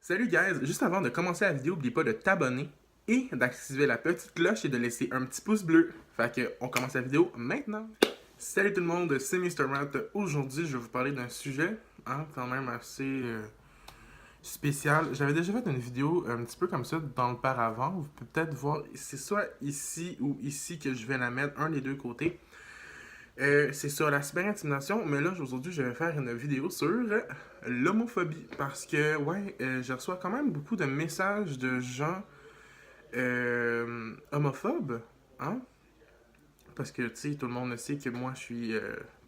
Salut guys, juste avant de commencer la vidéo, n'oublie pas de t'abonner et d'activer la petite cloche et de laisser un petit pouce bleu. Fait que on commence la vidéo maintenant. Salut tout le monde, c'est Mr. Matt. Aujourd'hui, je vais vous parler d'un sujet quand même assez spécial. J'avais déjà fait une vidéo un petit peu comme ça dans le paravent. Vous pouvez peut-être voir, c'est soit ici ou ici que je vais la mettre, un des deux côtés. C'est sur la cyberintimidation, mais là aujourd'hui je vais faire une vidéo sur l'homophobie parce que je reçois quand même beaucoup de messages de gens homophobes, hein? Parce que tu sais, tout le monde sait que moi je suis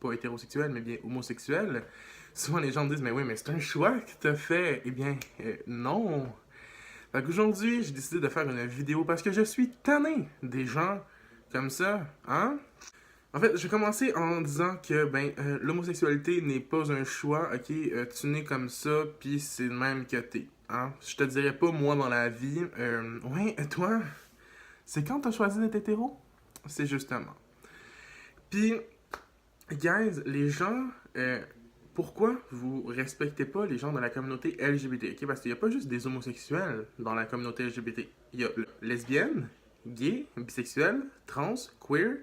pas hétérosexuel mais bien homosexuel. Souvent les gens me disent mais oui mais c'est un choix que t'as fait. Eh bien non. Fait qu'aujourd'hui j'ai décidé de faire une vidéo parce que je suis tanné des gens comme ça, hein? En fait, je vais commencer en disant que l'homosexualité n'est pas un choix, ok? Tu nais comme ça, puis c'est le même que t'es. Hein? Je te dirais pas moi dans la vie. Toi, c'est quand t'as choisi d'être hétéro? C'est justement. Puis, guys, les gens, pourquoi vous respectez pas les gens de la communauté LGBT? Ok? Parce qu'il n'y a pas juste des homosexuels dans la communauté LGBT. Il y a lesbiennes, gays, bisexuels, trans, queer,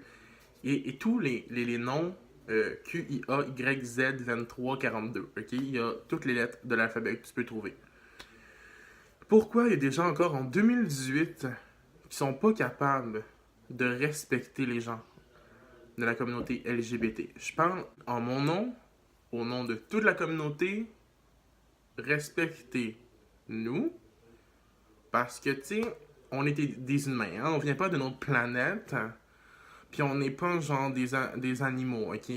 et tous les noms QIAYZ2342, ok? Il y a toutes les lettres de l'alphabet que tu peux trouver. Pourquoi il y a des gens encore en 2018 qui sont pas capables de respecter les gens de la communauté LGBT? Je parle en mon nom, au nom de toute la communauté, respectez-nous, parce que, tu sais, on est des humains, hein? On vient pas de notre planète, puis on n'est pas genre des animaux, ok?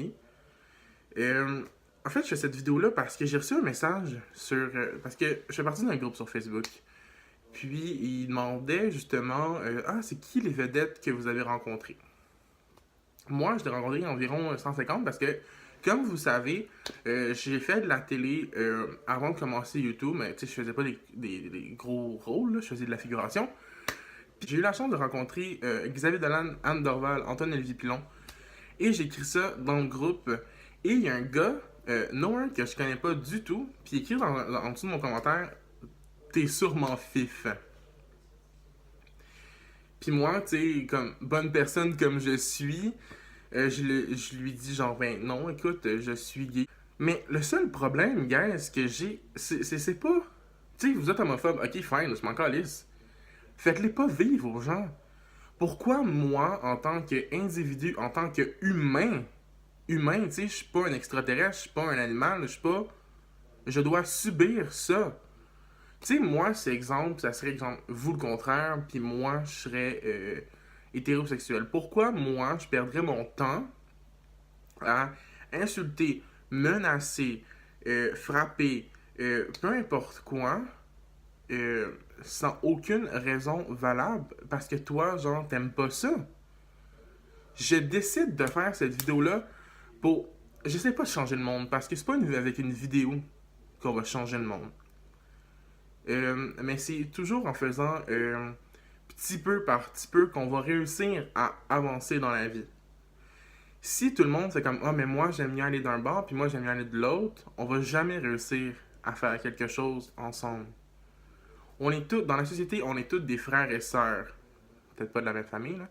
En fait, je fais cette vidéo-là parce que j'ai reçu un message sur... parce que je fais partie d'un groupe sur Facebook. Puis, il demandait justement, c'est qui les vedettes que vous avez rencontrées? Moi, je l'ai rencontré environ 150 parce que, comme vous savez, j'ai fait de la télé avant de commencer YouTube, mais tu sais, je faisais pas des gros rôles, là, je faisais de la figuration. J'ai eu la chance de rencontrer Xavier Dolan, Anne Dorval, Antoine Olivier Pilon. Et j'ai écrit ça dans le groupe. Et il y a un gars, Noah, que je connais pas du tout, puis il écrit en dessous de mon commentaire, t'es sûrement fif. Puis moi, tu sais, comme bonne personne comme je suis, je lui dis genre, ben non, écoute, je suis gay. Mais le seul problème, guys, que j'ai, c'est pas... Tu sais, vous êtes homophobe, ok, fine, je m'en calisse. Faites-les pas vivre aux gens. Pourquoi moi, en tant qu'individu, en tant qu'humain, tu sais, je suis pas un extraterrestre, je suis pas un animal, je suis pas... Je dois subir ça. Tu sais, moi, c'est exemple, ça serait exemple, vous le contraire, puis moi, je serais hétérosexuel. Pourquoi moi, je perdrais mon temps à insulter, menacer, frapper, peu importe quoi, sans aucune raison valable, parce que toi, genre, t'aimes pas ça? Je décide de faire cette vidéo-là pour... J'essaie pas de changer le monde, parce que c'est pas avec une vidéo qu'on va changer le monde. Mais c'est toujours en faisant petit peu par petit peu qu'on va réussir à avancer dans la vie. Si tout le monde fait comme « Ah, mais moi j'aime mieux aller d'un bord, puis moi j'aime mieux aller de l'autre », on va jamais réussir à faire quelque chose ensemble. On est tous, dans la société, on est tous des frères et sœurs. Peut-être pas de la même famille, là.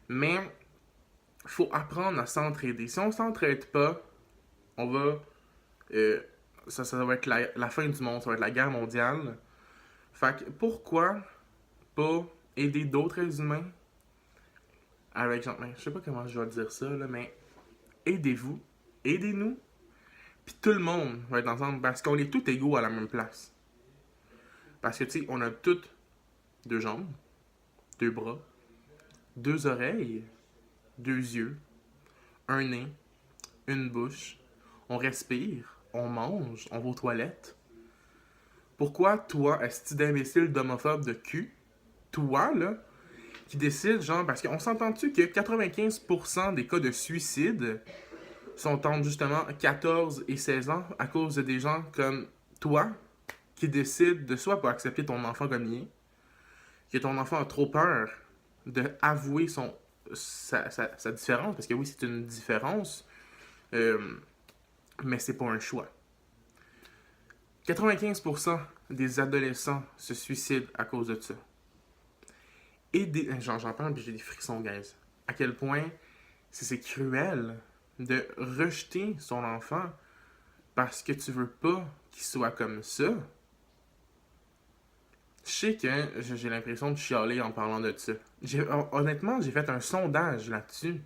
Mais il faut apprendre à s'entraider. Si on s'entraide pas, on va... ça va être la fin du monde, ça va être la guerre mondiale. Fait que pourquoi pas aider d'autres humains avec genre, je sais pas comment je vais dire ça, là, mais aidez-vous, aidez-nous, puis tout le monde va être ensemble parce qu'on est tous égaux à la même place. Parce que tu sais, on a toutes deux jambes, deux bras, deux oreilles, deux yeux, un nez, une bouche, on respire, on mange, on va aux toilettes. Pourquoi toi, esti d'imbécile d'homophobe de cul, toi là, qui décide, genre, parce qu'on s'entend-tu que 95% des cas de suicide sont entre justement 14 et 16 ans à cause de des gens comme toi qui décident de soit pas accepter ton enfant comme il est, que ton enfant a trop peur de avouer sa différence, parce que oui, c'est une différence, mais c'est pas un choix. 95% des adolescents se suicident à cause de ça. Et j'en parle puis j'ai des frissons, guys. À quel point c'est cruel de rejeter son enfant parce que tu veux pas qu'il soit comme ça. Je sais que j'ai l'impression de chialer en parlant de ça. Honnêtement, j'ai fait un sondage là-dessus.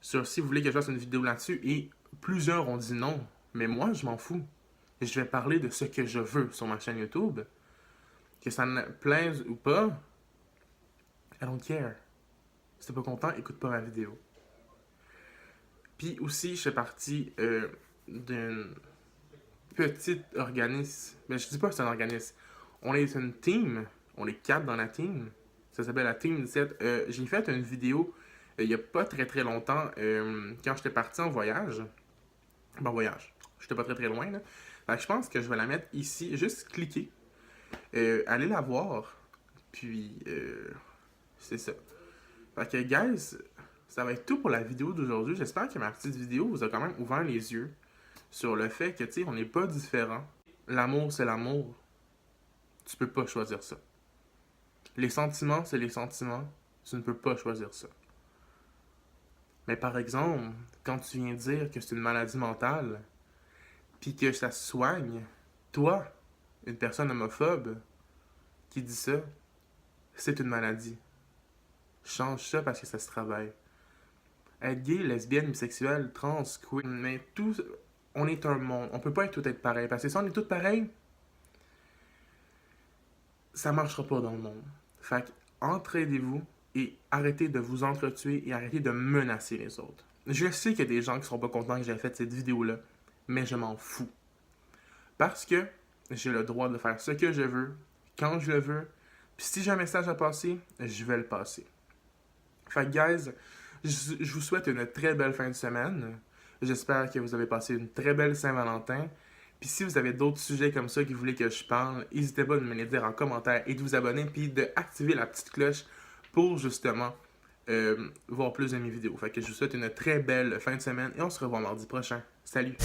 Sur si vous voulez que je fasse une vidéo là-dessus, et plusieurs ont dit non. Mais moi, je m'en fous. Je vais parler de ce que je veux sur ma chaîne YouTube. Que ça me plaise ou pas, I don't care. Si t'es pas content, écoute pas ma vidéo. Puis aussi, je fais partie d'un petit organisme. Mais je dis pas que c'est un organisme. On est une team. On est 4 dans la team. Ça s'appelle la Team 17. J'ai fait une vidéo il y a pas très très longtemps quand j'étais parti en voyage. Bon, voyage. J'étais pas très très loin, là. Fait que je pense que je vais la mettre ici. Juste cliquer. Allez la voir. Puis, c'est ça. Fait que, guys, ça va être tout pour la vidéo d'aujourd'hui. J'espère que ma petite vidéo vous a quand même ouvert les yeux sur le fait que, tu sais, on n'est pas différents. L'amour, c'est l'amour. Tu peux pas choisir ça. Les sentiments, c'est les sentiments. Tu ne peux pas choisir ça. Mais par exemple, quand tu viens dire que c'est une maladie mentale, puis que ça se soigne, toi, une personne homophobe, qui dit ça, c'est une maladie. Change ça parce que ça se travaille. Être gay, lesbienne, bisexuel, trans, queer, mais tout, on est un monde. On peut pas tout être pareil. Parce que si on est tous pareils, ça marchera pas dans le monde. Fait que, entraidez-vous et arrêtez de vous entretuer et arrêtez de menacer les autres. Je sais qu'il y a des gens qui seront pas contents que j'ai fait cette vidéo-là, mais je m'en fous. Parce que j'ai le droit de faire ce que je veux, quand je le veux, puis si j'ai un message à passer, je vais le passer. Fait que, guys, je vous souhaite une très belle fin de semaine. J'espère que vous avez passé une très belle Saint-Valentin. Puis si vous avez d'autres sujets comme ça que vous voulez que je parle, n'hésitez pas à me les dire en commentaire et de vous abonner, puis d'activer la petite cloche pour justement voir plus de mes vidéos. Fait que je vous souhaite une très belle fin de semaine et on se revoit mardi prochain. Salut!